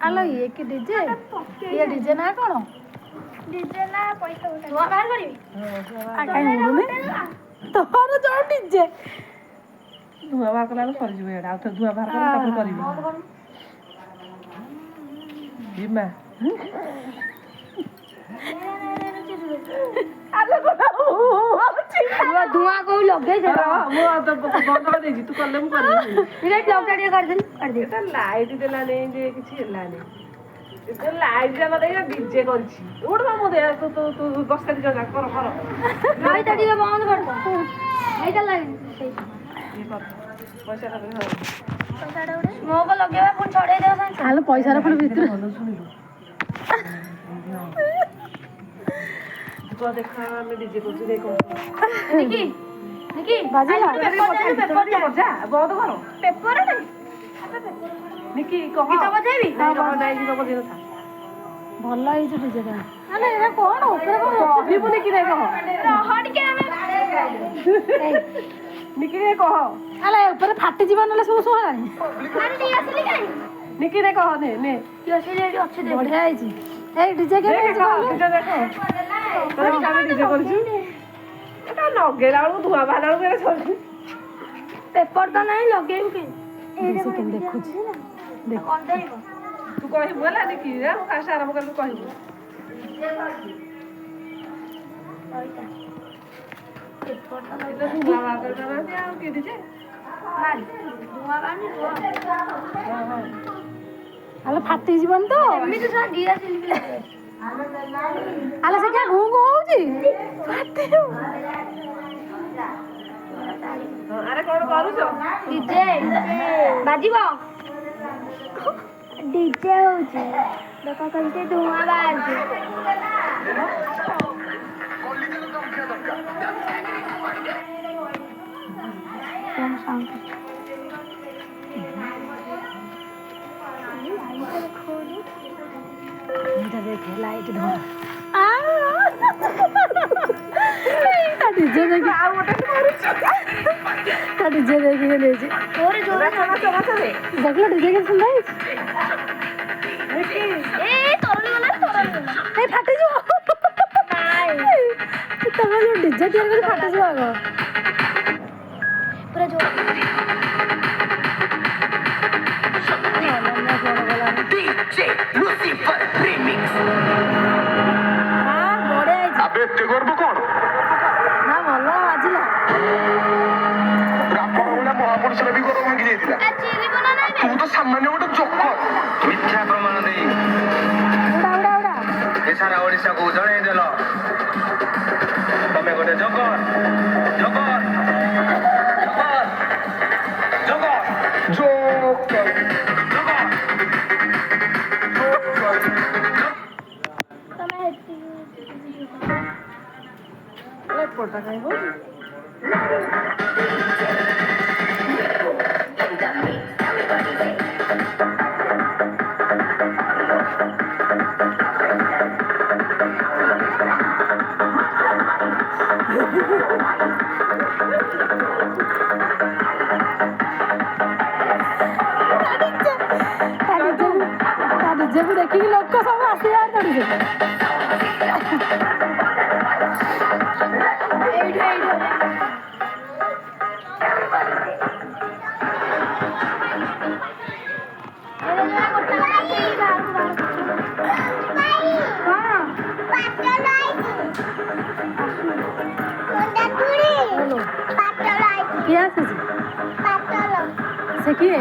ଆଲୋ ଇଏ କି ଡିଜେ ଇଏ ଡିଜେ ନା କଣ ଡିଜେ ନା ପଇସା ଉଠା ଧୂଆ ବାହାର କରିବି କାଇଁ ଉଡୁନି ତୋର ଯୋଉ ଡିଜେ ଧୂଆ ବାହାର କଲା ବେଳକୁ ସରିଯିବ ଏଇଟା ଆଉ ଥରେ ଧୂଆ ବାହାର କଲେ ତାପରେ କରିବି ଭୀମା ଧୂଆ କୋଉ ଲଗେଇ ମୁଁ ବନ୍ଦ କରିଦେଇଛି ତୁ କଲେ ମୁଁ କରିବି ଲାଇଟ୍ ଦେଲାନି ଯେ କିଛି ହେଲାନି ଲାଇଟ୍ ଟା ନଦେଇ ଡିଜେ କରିଛି ଉଠ ମୁଁ ଦେ ତୁ ବସା ଦି ଜଣ କର ଲାଇଟ୍ ଟିକେ ବନ୍ଦ କରିଦେ ଏଇଟା ଲାଗି ପଇସା ସ୍ମୋକ ଲଗେଇବା ପୁଣି ଛଡେଇ ଦେବ ସାଙ୍ଗେ ଆଲୋ ପଇସାର ପୁଣି ଭିତରେ ଦେଖା ଆମେ ଡିଜେ କରୁଛୁ ଦେଖ ନିକି ନିକି ବାଜିଲା ବନ୍ଦ କର ପେପର ନିକି କହ ଗୀତ ବଜେଇବି ଭଲ ହେଇଛି ଡିଜେଟା ଆଲୋ ଏରା କଣ ଉପରେ କଣ କହିବୁନି କି କହ ରହ ଟିକେ ଆମେ ନିକି କହ ଆଲୋ ଉପରେ ଫାଟିଯିବ ନହେଲେ ସବୁ ଶୁଣାଣି ନିକି କହ ନେ ବଢିଆ ହେଇଛି ଏଇ ଡିଜେ କେବେ ହେଇଛି ଡିଜେ କରିଛୁ ଏଟା ଲଗେଇଲା ବେଳକୁ ଧୂଆ ବାହାରିଲା ବେଳକୁ ସରିଛି ପେପର ତ ନାହିଁ ଲଗେଇବୁ କେମିତି ସେକେଣ୍ଡ ଦେଖୁଛି ତୁ କହିବୁ ହେଲା ନିକି ଫାଷ୍ଟ ଆରମ୍ଭ କଲୁ କହିବୁ ଧୂଆ ବାହାର କରିପାରୁନାହାନ୍ତି ଆଉ କିଏ ଡିଜେ ଆଲୋ ଫାଟିଯିବନି ତ ଏମିତି ଆଲୋ ସେ କିଆ ଘୁଁ ଘୁଁ ହଉଛି ଫାଟିଯିବ ଆରେ କଣ କରୁଛ ଡିଜେ ବାଜିବ ଡିଜେ ହଉଛି ଦେଖ କେମିତି ଧୂଆଁ ବାହାରୁଛି ଏଇଟା ଦେଖେ ଲାଇଟ୍ ଧର ତା ଡିଜେ ଦେଖି ଆଉ ଗୋଟେ ତା ଡିଜେ ଦେଖି ନେଇଛି ଦେଖିଲ ଡିଜେ କେତେ ସୁନ୍ଦର ହେଇଛି ଏଇ ତରଳି ଗଲା ଏଇ ଫାଟିଯିବ ତମେ ଯୋଉ ଡିଜେ ତିଆରି କରି ଫାଟିଯିବ ଆଗ ପୁରା ଜୋର আবে এতে করবো কোন না ଭଲ ବାଜିଲା ବ୍ରାହ୍ମଣ ଭଳିଆ ମହାପୁରୁଷର ବି ଗୋଡ ଭାଙ୍ଗି ଯାଇଥିଲା ତୁ ତ ସାମାନ୍ୟ ଗୋଟେ ଚକ ମିଥ୍ୟା ପ୍ରମାଣ ଦେଇ ଏ ସାରା ଓଡ଼ିଶାକୁ ଜଣେଇ ଦେଲ ତମେ ଗୋଟେ ଜଗର ଜଗର ଜଗର ଜଗର ଏପଟଟା କାହିଁ ହଉଛି ତା ଡିଜେକୁ ଦେଖିକି ଲୋକ ସବୁ ଆସିବା ଚଢିଯିବେ କିଏ ଆସିଛି ସେ କିଏ